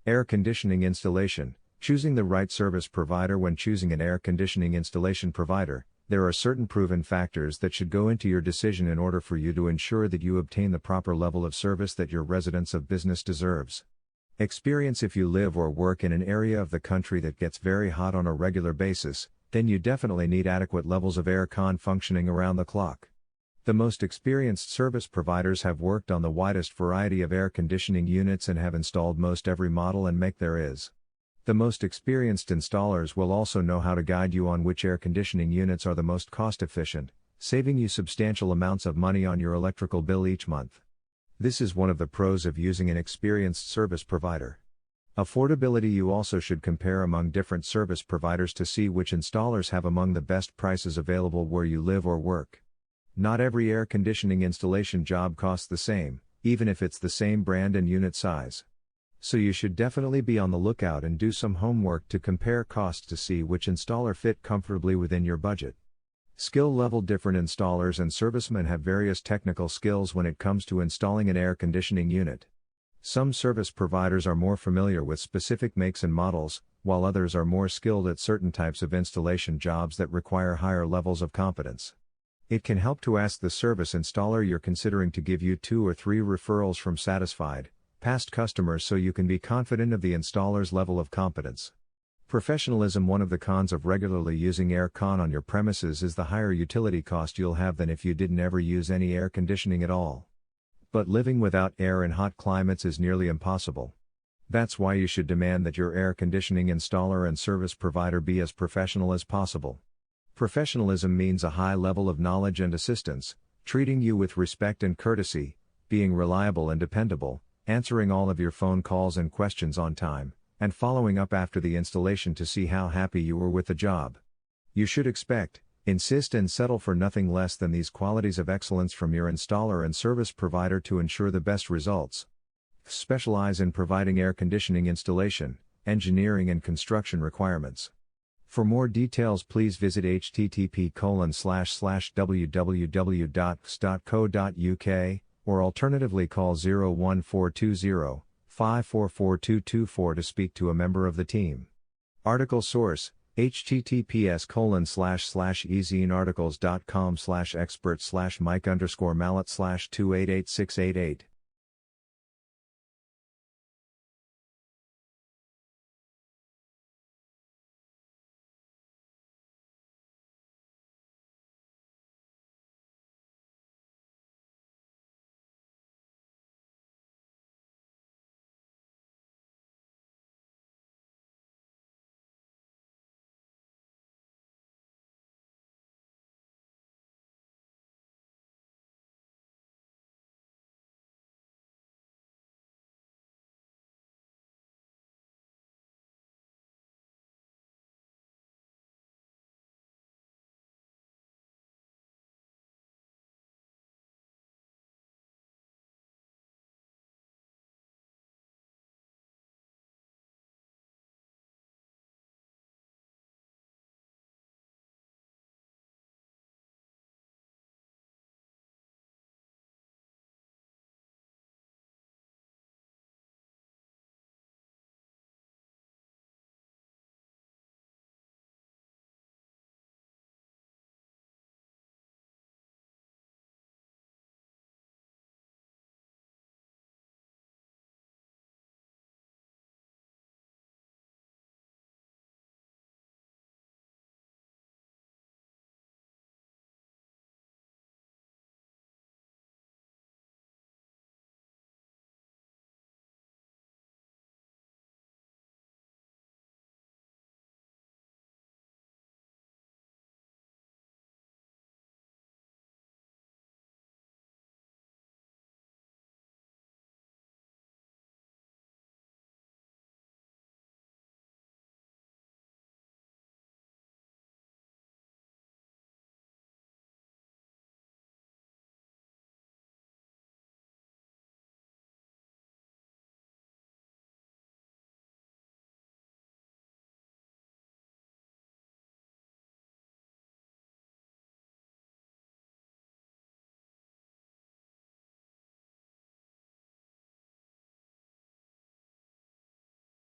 Air conditioning installation. Choosing the right service provider. When choosing an air conditioning installation provider, there are certain proven factors that should go into your decision in order for you to ensure that you obtain the proper level of service that your residence of business deserves. Experience. If you live or work in an area of the country that gets very hot on a regular basis, then you definitely need adequate levels of air con functioning around the clock. The most experienced service providers have worked on the widest variety of air conditioning units and have installed most every model and make there is. The most experienced installers will also know how to guide you on which air conditioning units are the most cost efficient, saving you substantial amounts of money on your electrical bill each month. This is one of the pros of using an experienced service provider. Affordability. You also should compare among different service providers to see which installers have among the best prices available where you live or work. Not every air conditioning installation job costs the same, even if it's the same brand and unit size. So you should definitely be on the lookout and do some homework to compare costs to see which installer fit comfortably within your budget. Skill level. Different installers and servicemen have various technical skills when it comes to installing an air conditioning unit. Some service providers are more familiar with specific makes and models, while others are more skilled at certain types of installation jobs that require higher levels of competence. It can help to ask the service installer you're considering to give you 2 or 3 referrals from satisfied, past customers so you can be confident of the installer's level of competence. Professionalism. One of the cons of regularly using air con on your premises is the higher utility cost you'll have than if you didn't ever use any air conditioning at all. But living without air in hot climates is nearly impossible. That's why you should demand that your air conditioning installer and service provider be as professional as possible. Professionalism means a high level of knowledge and assistance, treating you with respect and courtesy, being reliable and dependable, answering all of your phone calls and questions on time, and following up after the installation to see how happy you were with the job. You should expect, insist and settle for nothing less than these qualities of excellence from your installer and service provider to ensure the best results. Specialize in providing air conditioning installation, engineering and construction requirements. For more details please visit http://www.x.co.uk, or alternatively call 01420 544224 to speak to a member of the team. Article source, https://ezinearticles.com/expert/mike_mallet/288688